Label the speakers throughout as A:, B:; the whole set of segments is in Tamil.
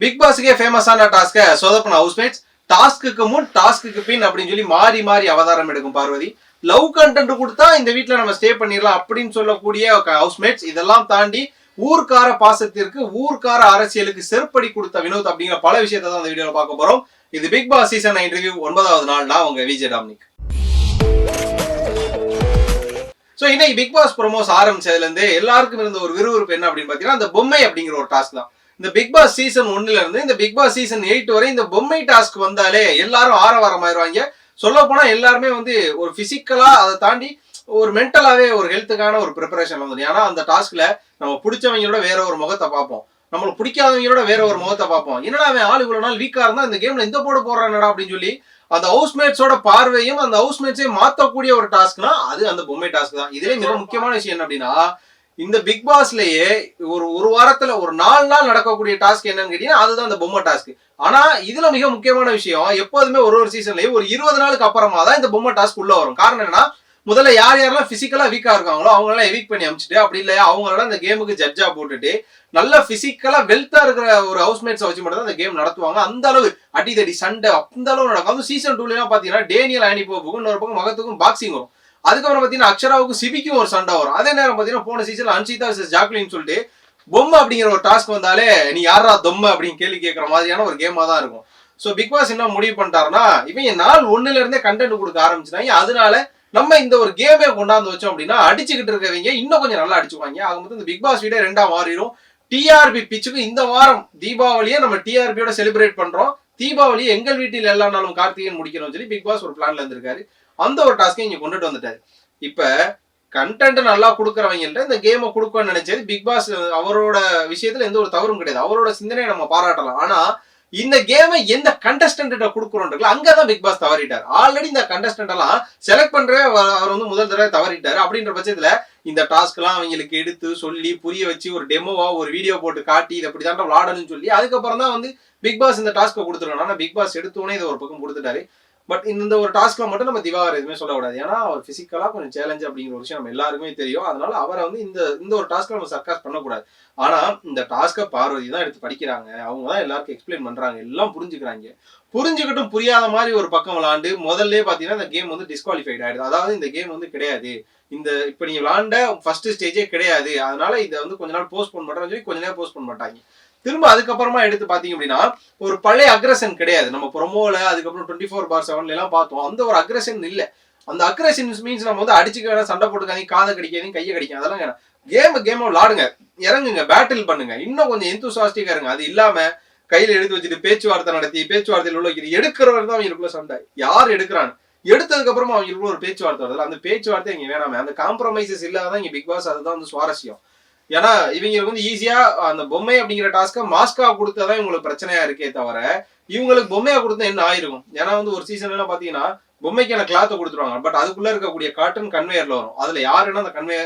A: பிக் பாஸ்க்கே ஃபேமஸான டாஸ்க சொதப்பன ஹவுஸ்மேட்ஸ் டாஸ்க்கு முன் டாஸ்க்கு பின் அப்படின்னு சொல்லி மாறி மாறி அவதாரம் எடுக்கும் பார்வதி. லவ் கண்டென்ட் கொடுத்தா இந்த வீட்டில் நம்ம ஸ்டே பண்ணிடலாம் அப்படின்னு சொல்லக்கூடிய ஹவுஸ்மேட்ஸ் இதெல்லாம் தாண்டி ஊர்க்கார பாசத்திற்கு ஊர்க்கார அரசியலுக்கு செருப்படி கொடுத்த வினோத் அப்படிங்கிற பல விஷயத்தை தான் இந்த வீடியோவில் பார்க்க போறோம். இது பிக் பாஸ் சீசன் 9 ரிவ்யூ 9வது நாள். நான் உங்க விஜய் டாமினிக். ஸோ இன்னைக்கு பிக் பாஸ் ப்ரோமோஸ் ஆரம்பிச்சதுல இருந்து எல்லாருக்கும் இருந்த ஒரு விறுவிறுப்பு என்ன அப்படின்னு பாத்தீங்கன்னா அந்த பொம்மை அப்படிங்கிற ஒரு டாஸ்க் தான். இந்த பிக் பாஸ் சீசன் 1ல இருந்து இந்த பிக் பாஸ் சீசன் 8 வரை இந்த பொம்மை டாஸ்க் வந்தாலே எல்லாரும் ஆரவாரம் ஆயிடுவாங்க. சொல்ல போனா எல்லாருமே வந்து ஒரு பிசிக்கலா அதை தாண்டி ஒரு மென்டலாவே ஒரு ஹெல்த்துக்கான ஒரு ப்ரிப்பரேஷன் வந்து. ஏன்னா அந்த டாஸ்க்ல நம்ம பிடிச்சவங்களோட வேற ஒரு முகத்தை பார்ப்போம், நம்மளுக்கு பிடிக்காதவங்களோட வேற ஒரு முகத்தை பார்ப்போம். என்னடா அவன் ஆள் இவ்வளவு நாள் வீக்கா இருந்தா இந்த கேம்ல இந்த போட போறானடா அப்படின்னு சொல்லி அந்த ஹவுஸ்மேட்ஸோட பார்வையும் அந்த ஹவுஸ்மேட்ஸை மாத்தக்கூடிய ஒரு டாஸ்க்னா அது அந்த பொம்மை டாஸ்க் தான். இதுல மிக முக்கியமான விஷயம் என்ன அப்படின்னா இந்த பிக் பாஸ்லயே ஒரு வாரத்துல ஒரு 4 நாள் நடக்கக்கூடிய டாஸ்க் என்னன்னு கேட்டீங்கன்னா அதுதான் அந்த பொம்மை டாஸ்க். ஆனா இதுல மிக முக்கியமான விஷயம் எப்போதுமே ஒரு சீசன்லயே ஒரு 20 நாளுக்கு அப்புறமா தான் இந்த பொம்மை டாஸ்க் உள்ள வரும். காரணம் என்னன்னா முதல்ல யாரெல்லாம் பிசிக்கலா வீக்கா இருக்காங்களோ அவங்களெல்லாம் எவிக் பண்ணி அமிச்சுட்டு அப்படி இல்லையா அவங்களெல்லாம் இந்த கேமுக்கு ஜட்ஜா போட்டுட்டு நல்ல பிசிக்கலா வெல்த்தா இருக்கிற ஒரு ஹவுஸ்மேட்ஸை வச்சு மட்டும் தான் இந்த கேம் நடத்துவாங்க. அந்த அளவு அடிதடி சண்டை அந்த அளவு நடக்கும். அது சீசன் 2 பாத்தீங்கன்னா டேனியல் ஆனிபோவுக்கும் இன்னொரு பக்கம் மகத்துக்கும் பாக்ஸிங் வரும். அதுக்கப்புறம் பாத்தீங்கன்னா அக்ஷராவுக்கும் சிபிக்கும் ஒரு சண்டை வரும். அதே நேரம் பாத்தீங்கன்னா போன சீசன்ல அன்ஷிதா ஜாக்லின்னு சொல்லிட்டு பொம்மை அப்படிங்கிற ஒரு டாஸ்க் வந்தாலே நீ யாரா தொம்மை அப்படின்னு கேள்வி கேட்கற மாதிரியான ஒரு கேமா தான் இருக்கும். ஸோ பிக் பாஸ் என்ன முடிவு பண்ணிட்டாருன்னா இவங்க நாள் 1ல இருந்தே கண்டென்ட் கொடுக்க ஆரம்பிச்சிட்டாங்க. அதனால நம்ம இந்த ஒரு கேமே கொண்டாந்து வச்சோம் அப்படின்னா அடிச்சுக்கிட்டு இருக்கவங்க இன்னும் கொஞ்சம் நல்லா அடிச்சுவாங்க. ஆக மொத்தம் இந்த பிக் பாஸ் வீடே 2ஆ மாறிடும். டிஆர்பி பிச்சுக்கு இந்த வாரம் தீபாவளியை நம்ம டிஆர்பியோட செலிப்ரேட் பண்றோம். தீபாவளியை எங்கள் வீட்டில் எல்லா நாளும் கார்த்திகேயன் முடிக்கணும்னு சொல்லி பிக் பாஸ் ஒரு பிளான்ல இருந்திருக்காரு. அந்த ஒரு டாஸ்கை இங்க கொண்டுட்டு வந்துட்டாரு. இப்ப கண்டென்ட் நல்லா கொடுக்குறவங்கள்ட்ட இந்த கேமை கொடுக்கணும்னு நினைச்சது பிக் பாஸ். அவரோட விஷயத்துல எந்த ஒரு தவறும் கிடையாது. அவரோட சிந்தனையை நம்ம பாராட்டலாம். ஆனா இந்த கேமை எந்த கண்டஸ்டன்ட் கொடுக்குறோம் அங்கதான் பிக் பாஸ் தவறிட்டார். ஆல்ரெடி இந்த கண்டஸ்டன்ட் எல்லாம் செலக்ட் பண்றே அவர் வந்து முதல் தடவை தவறிட்டாரு. அப்படின்ற பட்சத்துல இந்த டாஸ்க் எல்லாம் அவங்களுக்கு எடுத்து சொல்லி புரிய வச்சு ஒரு டெமோவா ஒரு வீடியோ போட்டு காட்டி இதை அப்படிதான் விளாடணும்னு சொல்லி அதுக்கப்புறம் தான் வந்து பிக் பாஸ் இந்த டாஸ்க்கை கொடுத்துருக்கணும். ஆனா பிக் பாஸ் எடுத்தோடனே இதை ஒரு பக்கம் கொடுத்துட்டாரு. பட் இந்த ஒரு டாஸ்க்ல மட்டும் நம்ம திவாகர் எதுவுமே சொல்லக்கூடாது. ஏன்னா அவர் பிசிக்கலா கொஞ்சம் சேலஞ்ச் அப்படிங்கிற ஒரு விஷயம் நம்ம எல்லாருக்குமே தெரியும். அதனால அவரை வந்து இந்த ஒரு டாஸ்க்ல நம்ம சர்க்காஸ் பண்ணக்கூடாது. ஆனா இந்த டாஸ்கை பார்வதி தான் எடுத்து படிக்கிறாங்க. அவங்க தான் எல்லாருக்கும் எக்ஸ்பிளைன் பண்றாங்க, எல்லாம் புரிஞ்சுக்கிறாங்க. புரிஞ்சுக்கிட்டும் புரியாத மாதிரி ஒரு பக்கம் விளாண்டு முதல்ல பாத்தீங்கன்னா இந்த கேம் வந்து டிஸ்குவாலிஃபைட் ஆயிடுது. அதாவது இந்த கேம் வந்து கிடையாது, இந்த இப்ப நீங்க விளாண்ட ஃபர்ஸ்ட் ஸ்டேஜே கிடையாது, அதனால இதை வந்து கொஞ்ச நாள் போஸ்ட்போன் பண்றேன்னு சொல்லி கொஞ்ச நேரம் போஸ்ட்போன் பண்ணிட்டாங்க. திரும்ப அதுக்கப்புறமா எடுத்து பாத்தீங்க அப்படின்னா ஒரு பழைய அக்ரஷன் கிடையாது. நம்ம ப்ரோமோல அதுக்கப்புறம் 24/7 எல்லாம் பார்த்தோம். அந்த ஒரு அக்ரஷன் இல்ல. அந்த அக்ரஷன் மீன்ஸ் நம்ம வந்து அடிச்சுக்க வேணாம், சண்டை போட்டுக்காதீங்க, காதை கடிக்காதீங்க, கையை கடிக்காது, அதெல்லாம் வேணாம். கேம் விளாடுங்க, இறங்குங்க, பேட்டில் பண்ணுங்க, இன்னும் கொஞ்சம் எந்தூசாஸ்டிக்கா இருங்க. அது இல்லாம கையில எடுத்து வச்சுட்டு பேச்சுவார்த்தை நடத்தி பேச்சுவார்த்தையில் உள்ள எடுக்கிறவர் தான் அவங்களுக்குள்ள சண்டை. யார் எடுக்கிறான்னு எடுத்ததுக்கு அப்புறமா அவங்களுக்குள்ள ஒரு பேச்சுவார்த்தை வருது. அந்த பேச்சுவார்த்தை இங்க வேணாமே, அந்த காம்ப்ரமைசஸ் இல்லாதான் இங்க பிக் பாஸ். அதுதான் வந்து சுவாரஸ்யம். ஏன்னா இவங்களுக்கு வந்து ஈஸியா அந்த பொம்மை அப்படிங்கிற டாஸ்க மாஸ்கா கொடுத்தாதான் இவங்களுக்கு பிரச்சனையா இருக்கே தவிர இவங்களுக்கு பொம்மையா கொடுத்தா என்ன ஆயிருக்கும். ஏன்னா வந்து ஒரு சீசன் எல்லாம் பாத்தீங்கன்னா பொம்மைக்கான கிளாத்தை கொடுத்துருவாங்க. பட் அதுக்குள்ள இருக்கக்கூடிய காட்டன் கன்வேயர்ல வரும். அதுல யாருன்னா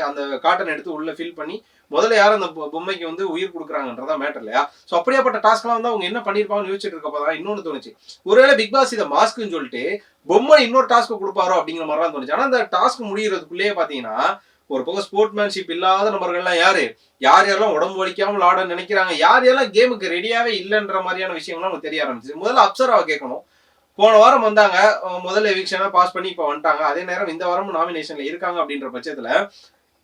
A: அந்த காட்டன் எடுத்து உள்ள ஃபில் பண்ணி முதல்ல யாரும் அந்த பொம்மைக்கு வந்து உயிர் கொடுக்குறாங்கன்றதா மேட்டர் இல்லையா. சோ அப்படியாப்பட்ட டாஸ்க் எல்லாம் வந்து அவங்க என்ன பண்ணிருப்பாங்கன்னு யோசிச்சுட்டு இருக்கப்பதான் இன்னொன்னு தோணுச்சு. ஒருவேளை பிக் பாஸ் இதை மாஸ்க்னு சொல்லிட்டு பொம்மை இன்னொரு டாஸ்க் கொடுப்பாரோ அப்படிங்கிற மாதிரி தான் தோணுச்சு. ஆனா அந்த டாஸ்க் முடிகிறதுக்குள்ளேயே பாத்தீங்கன்னா ஒரு பக்கம் ஸ்போர்ட்மேன்ஷிப் இல்லாத நபர்கள்லாம் யாரெல்லாம் உடம்பு வலிக்காம விளாட நினைக்கிறாங்க, யாரெல்லாம் கேமுக்கு ரெடியாவே இல்லைன்ற மாதிரியான விஷயங்கள்லாம் நமக்கு தெரிய ஆரம்பிச்சு. முதல்ல அப்சராவை கேட்கணும். போன வாரம் வந்தாங்க, முதல்ல எவிக்ஷனா பாஸ் பண்ணி இப்ப வந்துட்டாங்க. அதே நேரம் இந்த வாரமும் நாமினேஷன்ல இருக்காங்க. அப்படின்ற பட்சத்துல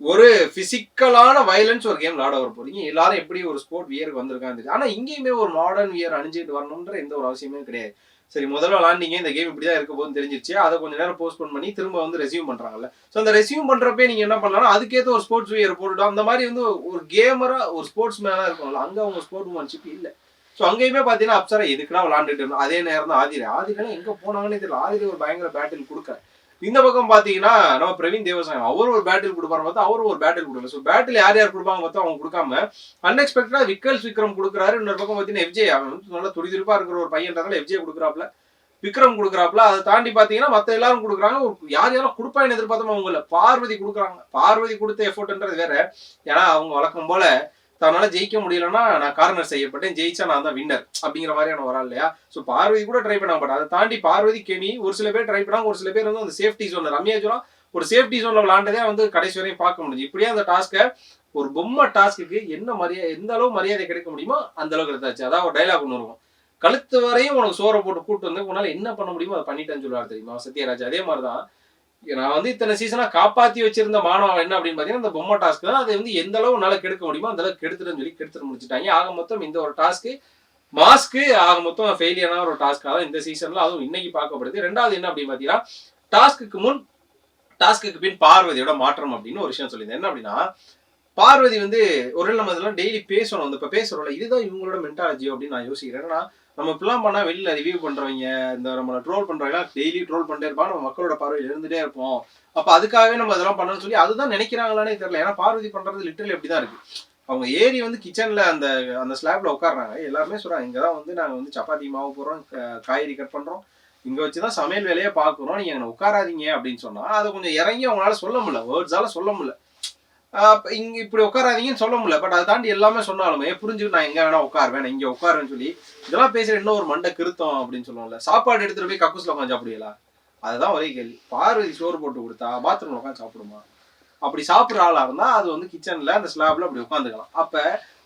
A: ஒரு பிசிக்கலான வயலன்ஸ் ஒரு கேம் விளாட வர போறீங்க. எல்லாரும் எப்படி ஒரு ஸ்போர்ட் வியருக்கு வந்திருக்காங்க. ஆனா இங்கேயுமே ஒரு மாடர்ன் வியர் அணிஞ்சிட்டு வரணும்ன்ற எந்த ஒரு அவசியமே கிடையாது. சரி, முதல்ல விளாண்டிங்க, இந்த கேம் இப்படிதான் இருக்க போதுன்னு தெரிஞ்சிருச்சு. அதை கொஞ்சம் நேரம் போஸ்ட்போன் பண்ணி திரும்ப வந்து ரெசியூம் பண்றாங்கல்ல. ஸோ அந்த ரெசியூம் பண்றப்பே நீங்க என்ன பண்ணலாம், அதுக்கேற்ற ஒரு ஸ்போர்ட்ஸ் வியர் போட்டுட்டோம். அந்த மாதிரி வந்து ஒரு கேமரா ஒரு ஸ்போர்ட்ஸ் மேனா இருக்கும்ல, அங்க அவங்க ஸ்போர்ட் மேன்ஷிப் இல்ல. ஸோ அங்கேயுமே பாத்தீங்கன்னா அப்சரா எதுக்குன்னா விளாண்டுட்டு அதே நேரம் தான் ஆதிரெல்லாம் எங்க போனாங்கன்னு தெரியல. ஆதிரை ஒரு பயங்கர பேட்டில் கொடுக்க. இந்த பக்கம் பாத்தீங்கன்னா நம்ம பிரவீன் தேவசாயம் அவர் ஒரு பேட்டில் கொடுப்பாரு பார்த்தா அவரும் ஒரு பேட்டில் கொடுக்கல. ஸோ பேட்டில் யார் கொடுப்பாங்க பார்த்தா அவங்க கொடுக்காம அன்எக்ஸ்பெக்டடா விக்ரம் கொடுக்குறாரு. இன்னொரு பக்கம் பாத்தீங்கன்னா எஃப்ஜே அவன் வந்து நல்லா துடிதுடிப்பா இருக்கிற ஒரு பையன்றதால எஃப்ஜே கொடுக்குறாப்ல, விக்ரம் கொடுக்குறாப்ல. அதை தாண்டி பாத்தீங்கன்னா மத்த எல்லாரும் கொடுக்குறாங்க. யாரும் கொடுப்பான்னு எதிர்பார்த்தோம் அவங்க இல்ல, பார்வதி கொடுக்குறாங்க. பார்வதி கொடுத்த எஃபோர்ட்ன்றது வேற. ஏன்னா அவங்க வழக்கம் போல தன்னால ஜெயிக்க முடியலன்னா நான் கார்னர் செய்யப்பட்டேன், ஜெயிச்சா நான் தான் வின்னர் அப்படிங்கிற மாதிரியான வரா இல்லையா. ஸோ பார்வதி கூட ட்ரை பண்ணாங்க. பட் அதை தாண்டி பார்வதி கெமி ஒரு சில பேர் ட்ரை பண்ணாங்க. ஒரு சில பேர் வந்து அந்த சேஃப்டி ஜோன்ல ரம்யா ஜோனா ஒரு சேஃப்டி ஜோன்ல விளாண்டதே வந்து கடைசி வரையும் பார்க்க முடிஞ்சு. இப்படியே அந்த டாஸ்க்கை ஒரு பொம்மை டாஸ்க்கு என்ன மரியாதை, எந்த அளவு மரியாதை கிடைக்க முடியுமோ அந்த அளவுக்கு எடுத்தாச்சு. அதான் ஒரு டைலாக் ஒன்று இருக்கும், கழுத்து வரையும் உனக்கு சோறை போட்டு கூட்டு வந்து உன்னால என்ன பண்ண முடியுமோ அதை பண்ணிட்டேன்னு சொல்லுவார் தெரியுமா சத்யராஜ். அதே மாதிரிதான் நான் வந்து இத்தனை சீசனா காப்பாத்தி வச்சிருந்த மாணவன் என்ன அப்படின்னு பாத்தீங்கன்னா இந்த பொம்மை டாஸ்க் தான். அது வந்து எந்த அளவு நல்லா கெடுக்க முடியுமோ அந்த அளவுக்கு கெடுத்துட்டு சொல்லி கெடுத்துட்டு முடிச்சுட்டாங்க. ஆக மொத்தம் இந்த ஒரு டாஸ்க்கு மாஸ்க்கு ஆக மொத்தம் ஃபெயிலியரான ஒரு டாஸ்க்காக தான் இந்த சீசன்ல அதுவும் இன்னைக்கு பார்க்கப்படுது. ரெண்டாவது என்ன அப்படின்னு பாத்தீங்கன்னா டாஸ்க்கு முன் டாஸ்க்கு பின் பார்வதியோட மாற்றம் அப்படின்னு ஒரு விஷயம் சொல்லியிருந்தேன். என்ன அப்படின்னா பார்வதி வந்து ஒரு நம்ம இதெல்லாம் டெய்லி பேசணும். இப்ப பேசுறோம்ல, இதுதான் இவங்களோட மென்டாலஜி அப்படின்னு நான் யோசிக்கிறேன். ஏன்னா நம்ம இப்பெல்லாம் பண்ணா வெளியில ரிவ்யூ பண்றவங்க, இந்த நம்மளை ட்ரோல் பண்றவங்க டெய்லி ட்ரோல் பண்ணிட்டே இருப்பாங்க, நம்ம மக்களோட பார்வையில் இருந்துட்டே இருப்போம். அப்ப அதுக்காகவே நம்ம இதெல்லாம் பண்ணணும்னு சொல்லி அதுதான் நினைக்கிறாங்களானே தெரியல. ஏன்னா பார்வதி பண்றது லிட்டரலி அப்படிதான் இருக்கு. அவங்க ஏறி வந்து கிச்சன்ல அந்த அந்த ஸ்லாப்ல உட்காடுறாங்க, எல்லாருமே சொல்றாங்க இங்கதான் வந்து நாங்க வந்து சப்பாத்தி மாவு போடுறோம், காய்கறி கட் பண்றோம், இங்க வச்சுதான் சமையல் வேலையே பாக்குறோம், நீங்க என்ன உட்காராதீங்க அப்படின்னு சொன்னா அதை கொஞ்சம் இறங்கி அவங்களால சொல்ல முடியல, வேர்ட்ஸால சொல்ல முடியல. இங்க இப்படி உட்காராதீங்கன்னு சொல்ல முடியல. பட் அதை தாண்டி எல்லாமே சொன்னாலுமே புரிஞ்சுட்டு நான் எங்க வேணா உட்காருவேன், இங்க உட்காருன்னு சொல்லி இதெல்லாம் பேசுற இன்னும் ஒரு மண்டை கிருத்தம் அப்படின்னு சொல்லுவோம்ல. சாப்பாடு எடுத்துட்டு போய் கக்கூஸ்ல உட்காந்து சாப்பிடுவீங்களா? அதுதான் ஒரே கேள்வி. பார்வதி சோறு போட்டு கொடுத்தா பாத்ரூம்ல உட்காந்து சாப்பிடுமா? அப்படி சாப்பிடுற ஆளா இருந்தா அது வந்து கிச்சன்ல அந்த ஸ்லாப்ல அப்படி உட்காந்துக்கலாம். அப்ப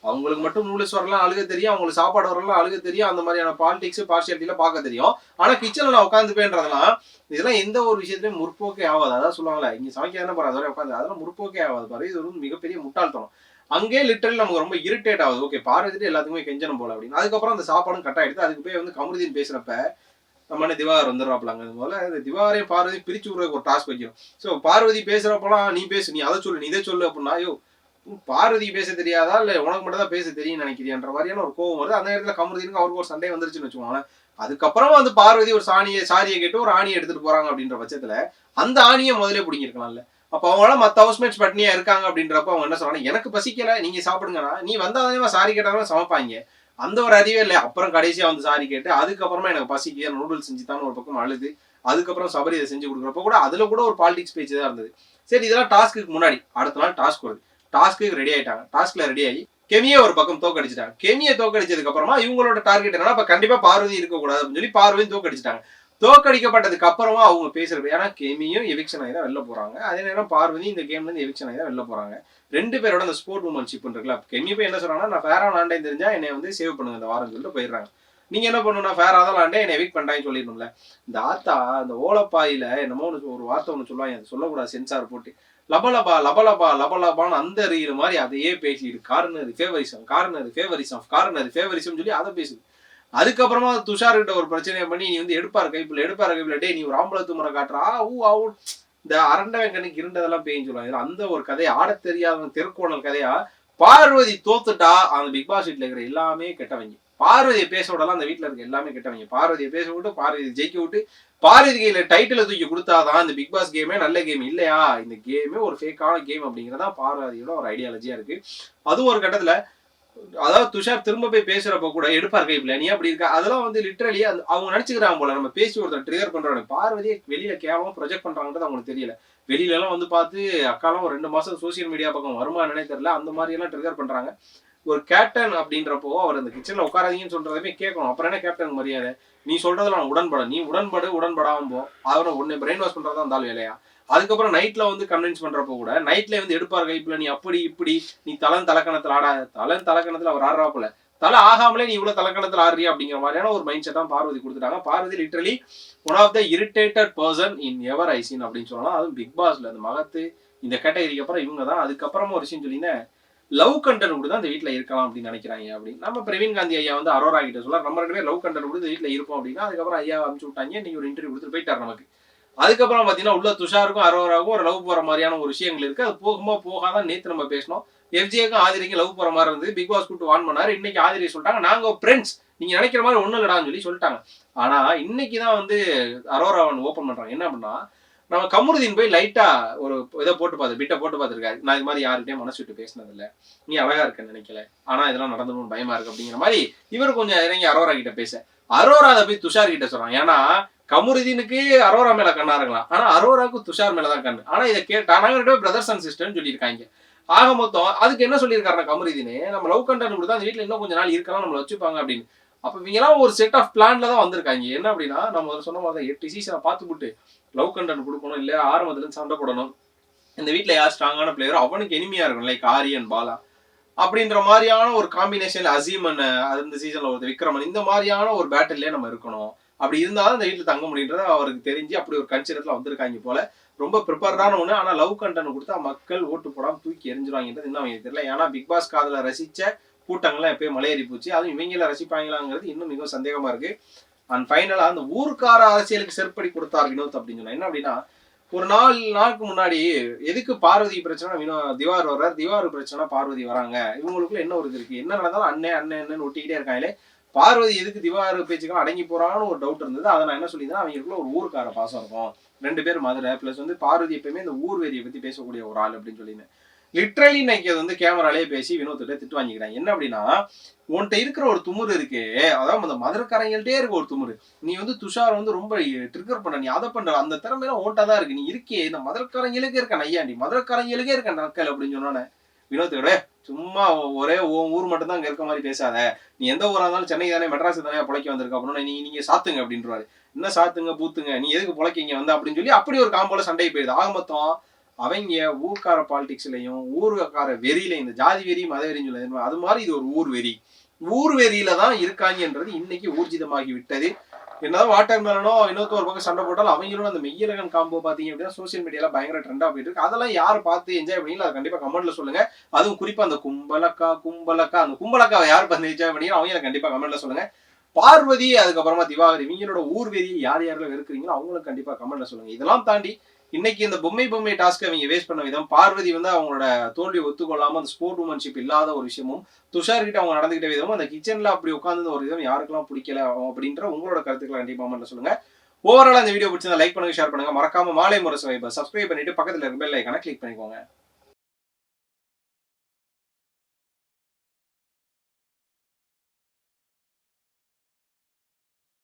A: அவங்களுக்கு மட்டும் நூடுல்ஸ் வரலாம் அழுக தெரியும், அவங்களுக்கு சாப்பாடு வரலாம் அழுக தெரியும், அந்த மாதிரியான பாலிடிக்ஸ் பார்ஷியாலிட்டியில பார்க்க தெரியும். ஆனா கிச்சன்ல நான் உட்காந்துப்பேன்றதெல்லாம் இதெல்லாம் எந்த ஒரு விஷயத்துலயும் முற்போக்கே ஆகாது. அதான் சொல்லுவாங்களே இங்க சமைக்க தானே போற அதோட உட்காந்து, அதெல்லாம் முற்போக்கே ஆகாது பாரு. இது ஒரு மிகப்பெரிய முட்டாள்தனம். அங்கே லிட்டரலி நமக்கு ரொம்ப இரிட்டேட் ஆகுது. ஓகே பார்வதிட்டு எல்லாத்துக்குமே கெஞ்சனம் போல அப்படின்னு. அதுக்கப்புறம் அந்த சாப்பாடும் கட் ஆயிடுது. அதுக்கு போய் வந்து கமருதீன் பேசுறப்ப நம்ம திவாகர் வந்துடுறாப்லாங்க. போல இந்த திவாகரையும் பார்வதி பிரிச்சு விடுறதுக்கு ஒரு டாஸ்க் வைக்கிறோம். ஸோ பார்வதி பேசுறப்பெல்லாம் நீ பேசு, நீ அதை சொல்லு, நீ இதை சொல்லு அப்படின்னா ஐயோ பார்வதி பேச தெரியாதா இல்ல உனக்கு மட்டும் தான் பேச தெரியும் நினைக்கிறியான்ற மாதிரியான ஒரு கோவம் வருது. அந்த நேரத்துல கமருதீனுக்கு அவருக்கு ஒரு சண்டை வந்துருச்சுன்னு வச்சுக்கோங்களேன். அதுக்கப்புறம் வந்து பார்வதி ஒரு சாரியை கேட்டு ஒரு ஆணியை எடுத்துட்டு போறாங்க அப்படின்ற பட்சத்துல அந்த ஆணியை முதலே பிடிங்கிருக்கலாம்ல. அப்ப அவங்களால மத்த ஹவுஸ்மேட்ஸ் பட்னியா இருக்காங்க அப்படின்றப்ப அவங்க என்ன சொல்றாங்க, எனக்கு பசிக்கல நீங்க சாப்பிடுங்கன்னா நீ வந்தாதானே சாரி கேட்டாலும் சமைப்பாங்க. அந்த ஒரு அறிவே இல்லை. அப்புறம் கடைசியா வந்து சாரி கேட்டு அதுக்கப்புறமா எனக்கு பசிக்கு நூடுல்ஸ் செஞ்சு தான் ஒரு பக்கம் அழுது அதுக்கப்புறம் சபரி இதை செஞ்சு கொடுக்குறப்ப கூட அதுல கூட ஒரு பாலிடிக்ஸ் பேச்சு தான் இருந்தது. சரி இதெல்லாம் டாஸ்க்கு முன்னாடி. அடுத்த நாள் டாஸ்க் வருது, டாஸ்க்கு ரெடி ஆயிட்டாங்க. டாஸ்க்ல ரெடி ஆகி கெமியை ஒரு பக்கம் தோக்கடிச்சிட்டாங்க. கெமியை தோக்கடிச்சதுக்கு அப்புறமா இவங்களோட டார்கெட் என்னன்னா அப்ப கண்டிப்பா பார்வதி இருக்கக்கூடாது அப்படின்னு சொல்லி பார்வதியும் தோக்கடிச்சிட்டாங்க. தோக்கடிக்கப்பட்டதுக்கு அப்புறமா அவங்க பேசுறது, ஏன்னா கெமியும் எவிக்ஷன் ஆகி தான் வெளில போறாங்க, அதே நேரம் பார்வதி இந்த கேம்ல இருந்து எவிக்ஷன் ஆகி தான் வெளில போறாங்க. ரெண்டு பேரோட அந்த ஸ்போர்ட் உமன்ஷிப் இருக்குல்ல, கெமி போய் என்ன சொல்றாங்கன்னா நான் ஃபேரா விளாண்டே தெரிஞ்சா என்னை வந்து சேவ் பண்ணுங்க இந்த வாரம் சொல்லிட்டு போயிடுறாங்க. நீங்க என்ன பண்ணணும்னா ஃபேரா தான் விளாண்டே என்னை எவிக் பண்றாங்கன்னு சொல்லிடணும்ல. இந்த ஆத்தா அந்த ஓலப்பாயில என்னமோ ஒரு வார்த்தை ஒன்று சொல்லுவாங்க, அது சொல்லக்கூடாது சென்சார் போட்டு, லபலபா லபலபா லபலபான்னு அந்த அறிகிற மாதிரி அதையே பேசிட்டு corner favouritism corner favouritism corner favouritism சொல்லி அதை பேசுது. அதுக்கப்புறமா துஷார் கிட்ட ஒரு பிரச்சனையை பண்ணி நீ வந்து எடுப்பாரு கைப்புல டே நீ ஒரு ஆம்பளத்து முறை காட்டுறா ஊ இந்த அரண்டவன் கண்ணுக்கு இருண்டதெல்லாம் பேயின்னு சொல்லுவாங்க. அந்த ஒரு கதையை ஆட தெரியாத திருக்கோணல் கதையா பார்வதி தோத்துட்டா அந்த பிக் பாஸ் வீட்டுல இருக்கிற எல்லாமே கெட்டவங்க. பார்வதியை பேச விடலாம் அந்த வீட்டுல இருக்க எல்லாமே கெட்டவங்க. பார்வதியை பேச விட்டு பார்வதியை ஜெயிக்க விட்டு பார்வதி கையில டைட்டில தூக்கி கொடுத்தாதான் இந்த பிக் பாஸ் கேமே நல்ல கேம். இல்லையா இந்த கேமே ஒரு ஃபேக்கான கேம் அப்படிங்கிறதா பார்வதியோட ஒரு ஐடியாலஜியா இருக்கு. அதுவும் ஒரு கட்டத்துல அதாவது துஷார் திரும்ப போய் பேசுறப்ப கூட எடுப்பார் கைப்புல நீ அப்படி இருக்கா, அதெல்லாம் வந்து லிட்டரலி அவங்க நினைச்சுக்கிறாங்க போல நம்ம பேசி ஒருத்தர் ட்ரிகர் பண்றாங்க. பார்வதியை வெளியில கேவலம் ப்ரொஜெக்ட் பண்றாங்கன்றது அவங்களுக்கு தெரியல. வெளியில எல்லாம் வந்து பார்த்து அக்காலாம் ஒரு 2 மாசம் சோசியல் மீடியா பக்கம் வருமா தெரியல, அந்த மாதிரி எல்லாம் ட்ரிகர் பண்றாங்க. ஒரு கேப்டன் அப்படின்றப்போ அவர் அந்த கிச்சன்ல உட்காராதீங்கன்னு சொல்றதுமே கேட்கணும். அப்புறம் என்ன கேப்டன் மரியாதை, நீ சொல்றதுல நான் உடன்பட, நீ உடன்படாம போ, அவரை உன்னை பிரெயின் வாஷ் பண்றதா இருந்தாலும் வேலையா. அதுக்கப்புறம் நைட்ல வந்து கன்வின்ஸ் பண்றப்ப கூட நைட்ல வந்து எடுப்பார் கைப்புல நீ அப்படி இப்படி நீ தலக்கணத்துல ஆடாத, தலக்கணத்துல அவர் ஆடுறாப்புல தலை ஆகாமலே நீ இவ்வளவு தலக்கணத்துல ஆடுறியா அப்படிங்கிற மாதிரியான ஒரு மைண்ட் செட் தான் பார்வதி கொடுத்துட்டாங்க. Parvathi literally one of the irritated person in ever I seen அப்படின்னு சொல்லலாம். அதுவும் பிக் பாஸ்ல அந்த மகத்து இந்த கேட்டகரிக்கு அப்புறம் இவங்க தான். அதுக்கப்புறமா ஒரு விஷயம் சொல்லிங்கன்னா லவ் கண்டென்ட் கூட தான் இந்த வீட்டுல இருக்கலாம் அப்படின்னு நினைக்கிறாங்க அப்படின்னு நம்ம பிரவீன் காந்தி ஐயா வந்து அரோரா கிட்ட சொல்ல நம்ம 2 பேர் லவ் கண்டென்ட் கூட இந்த வீட்டுல இருப்போம் அப்படின்னா அதுக்கப்புறம் ஐயா அனுப்பிச்சு விட்டாங்க. இன்னைக்கு ஒரு இன்டர்வியூ கொடுத்துட்டு போயிட்டார் நமக்கு. அதுக்கப்புறம் பாத்தீங்கன்னா உள்ள துஷாருக்கும் அரோராவுக்கும் ஒரு லவ் போற மாதிரியான ஒரு விஷயங்கள் இருக்கு. அது போகாதான் நேத்து நம்ம பேசணும். எஃப்ஜேக்கும் ஆதிரிக்கும் லவ் போற மாதிரி இருந்தது. பிக் பாஸ் கூட்டு வான் பண்ணாரு. இன்னைக்கு ஆதிரி சொல்லிட்டாங்க நாங்க ஃப்ரெண்ட்ஸ், நீங்க நினைக்கிற மாதிரி ஒண்ணு இல்லடான்னு சொல்லிட்டாங்க. ஆனா இன்னைக்குதான் வந்து அரோராவன் ஓபன் பண்றாங்க. என்ன அப்படின்னா நம்ம கமருதீன் போய் லைட்டா ஒரு இதை பிட்டை போட்டு பார்த்துருக்காரு. நான் இது மாதிரி யாருக்கிட்டையும் மனசு விட்டு பேசினது இல்லை, நீ அழகா இருக்கன்னு நினைக்கல, ஆனா இதெல்லாம் நடந்தணும்னு பயமா இருக்கு அப்படிங்கிற மாதிரி இவர் கொஞ்சம் இறங்கி அரோரா கிட்ட பேச, அரோரா அதை போய் துஷார் கிட்ட சொல்றான். ஏன்னா கமருதீனுக்கு அரோரா மேல கண்ணா இருக்கலாம், ஆனா அரோராவுக்கு துஷார் மேலதான் கண்ணு. ஆனா இதை கேட்டாங்க பிரதர்ஸ் அண்ட் சிஸ்டர்னு சொல்லியிருக்காங்க. ஆக மொத்தம் அதுக்கு என்ன சொல்லியிருக்காருன்னா கமருதீனே நம்ம லவ் கண்டென்ட் கொடுத்தா அந்த வீட்டுல இன்னும் கொஞ்சம் நாள் இருக்கலாம் நம்மளை வச்சுப்பாங்க அப்படின்னு. அப்ப இவங்கெல்லாம் ஒரு செட் ஆஃப் பிளான்ல தான் வந்திருக்காங்க. என்ன அப்படின்னா நம்ம சொன்ன மாதிரி 8 சீசனை பார்த்துக்கிட்டு லவ் கண்டென்ட் கொடுக்கணும், இல்ல ஆரம்பத்துல இருந்து சண்டை போடணும், இந்த வீட்ல யார் ஸ்ட்ராங்கான பிளேயரோ அவனுக்கு எனிமியா இருக்கும், லைக் ஆரியன் பாலா அப்படின்ற மாதிரியான ஒரு காம்பினேஷன். அசீமன் அந்த சீசன்ல ஒரு விக்ரமன், இந்த மாதிரியான ஒரு பேட்டில்லே நம்ம இருக்கணும். அப்படி இருந்தாலும் இந்த வீட்டுல தங்க முடியுன்றது அவருக்கு தெரிஞ்சு அப்படி ஒரு கன்சிடர்ல வந்திருக்காங்க போல. ரொம்ப ப்ரிப்பேர்டான ஒண்ணு. ஆனா லவ் கண்டென்ட் கொடுத்தா மக்கள் ஓட்டு போடாம தூக்கி எரிஞ்சிருவாங்கன்றது இன்னும் அவங்க தெரியல. ஏன்னா பிக் பாஸ் காதல ரசிச்ச கூட்டங்கள்லாம் எப்பயும் மலையேறி போச்சு. அதுவும் இவங்கள ரசிப்பாங்களாங்கிறது இன்னும் மிகவும் சந்தேகமா இருக்கு. அண்ட் ஃபைனலா அந்த ஊருக்கார அரசியலுக்கு செருப்படி கொடுத்தார் வினோத் அப்படின்னு சொன்னா என்ன அப்படின்னா, ஒரு 4 நாளுக்கு முன்னாடி எதுக்கு பார்வதி பிரச்சனை திவார் வர்றார், திவார் பிரச்சனை பார்வதி வராங்க, இவங்களுக்குள்ள என்ன ஒரு இது இருக்கு, என்ன நடந்தாலும் அண்ணன் அண்ணன் அண்ணன் ஒட்டிக்கிட்டே இருக்காங்களே, பார்வதி எதுக்கு திவார் பேச்சுக்கெல்லாம் அடங்கி போறான்னு ஒரு டவுட் இருந்தது. அதை நான் என்ன சொல்லியிருந்தேன், அவங்களுக்குள்ள ஒரு ஊருக்கார பாசம் இருக்கும், 2 பேர் மதுரை பிளஸ் பார்வதி எப்பயுமே இந்த ஊர் வேரியை பத்தி பேசக்கூடிய ஒரு ஆள் அப்படின்னு சொல்லியிருந்தேன். லிட்ரலி இன்னைக்கு அது கேமராலே பேசி வினோத்திட்ட திட்டு வாங்கிக்கிறாங்க. என்ன அப்படின்னா, உன்கிட்ட இருக்கிற ஒரு துமுறு இருக்கே, அதாவது அந்த மதுரக்காரங்கள்ட்டே இருக்க ஒரு துமுறு, நீ துஷார் ரொம்ப ட்ரிகர் பண்ண, நீ அதை பண்ற, அந்த திறமையெல்லாம் ஓட்டா தான் இருக்கு, நீ இருக்கே இந்த மதுரக்காரங்களுக்கே இருக்க நையாண்டி, மதுரக்காரங்களுக்கே இருக்க நக்கல் அப்படின்னு சொன்னோன்னே வினோத்தோட சும்மா ஒரே ஊர் மட்டும் தான் அங்க இருக்க மாதிரி பேசாத, நீ எந்த ஊரா இருந்தாலும் சென்னை தானே மெட்ராஸ் தானே பொழைக்க வந்திருக்க அப்படின்னு நீங்க சாத்துங்க அப்படின்றாரு. என்ன சாத்துங்க பூத்துங்க, நீ எதுக்கு பொழைக்கிங்க அப்படின்னு சொல்லி அப்படி ஒரு காம்போல சண்டை போயிடுது. ஆக மொத்தம் அவங்க ஊர்க்கார பாலிடிக்ஸ்லயும் ஊர்க்கார வெறியில, இந்த ஜாதி வெறி மத வெறின்னு சொல்ல அது மாதிரி இது ஒரு ஊர் வெறி, ஊர் வெறியில தான் இருக்காங்கன்றது இன்னைக்கு ஊர்ஜிதமாகி விட்டது. என்னதான் வாட்டர் மேலனோ இன்னொரு ஒரு பக்கம் சண்டை போட்டாலும் அவங்களோட அந்த மெய்யழகன் காம்போ பாத்தீங்க அப்படின்னா சோசியல் மீடியால பயங்கர ட்ரெண்டா போயிட்டு இருக்கு. அதெல்லாம் யார் பார்த்து என்ஜாய் பண்ணீங்களோ அதை கண்டிப்பா கமெண்ட்ல சொல்லுங்க. அதுவும் குறிப்பா அந்த கும்பலக்கா அந்த கும்பலக்காவை யார் பார்த்து என்ஜாய் பண்ணீங்களோ அவங்க கண்டிப்பா கமெண்ட்ல சொல்லுங்க. பார்வதி அதுக்கப்புறமா திவாகர் இவங்களோட ஊர் வெறி யார் யாரெல்லாம் இருக்கிறீங்களோ அவங்களும் கண்டிப்பா கமெண்ட்ல சொல்லுங்க. இதெல்லாம் தாண்டி இன்னைக்கு இந்த பொம்மை டாஸ்க் அவங்க வேஸ்ட் பண்ண விதம், பார்வதி அவங்களோட தோல்வி ஒத்துக்கொள்ளாம அந்த ஸ்போர்ட் உமன்ஷிப் இல்லாத ஒரு விஷயமும், துஷார் கிட்ட அவங்க நடந்துகிட்ட விதமும், அந்த கிச்சன்ல அப்படி உட்கார்ந்து ஒரு விதம் யாருக்கெல்லாம் பிடிக்கல அப்படின்ற உங்களோட கருத்துக்களை கண்டிப்பா கமெண்ட்ல சொல்லுங்க. ஓவரால் இந்த வீடியோ பிடிச்சிருந்தா லைக் பண்ணுங்க, ஷேர் பண்ணுங்க, மறக்காம மாலை முரசு வைப்பை சப்ஸ்கிரைப் பண்ணிட்டு பக்கத்துல இருக்க பெல் ஐகானை கிளிக் பண்ணிக்கோங்க.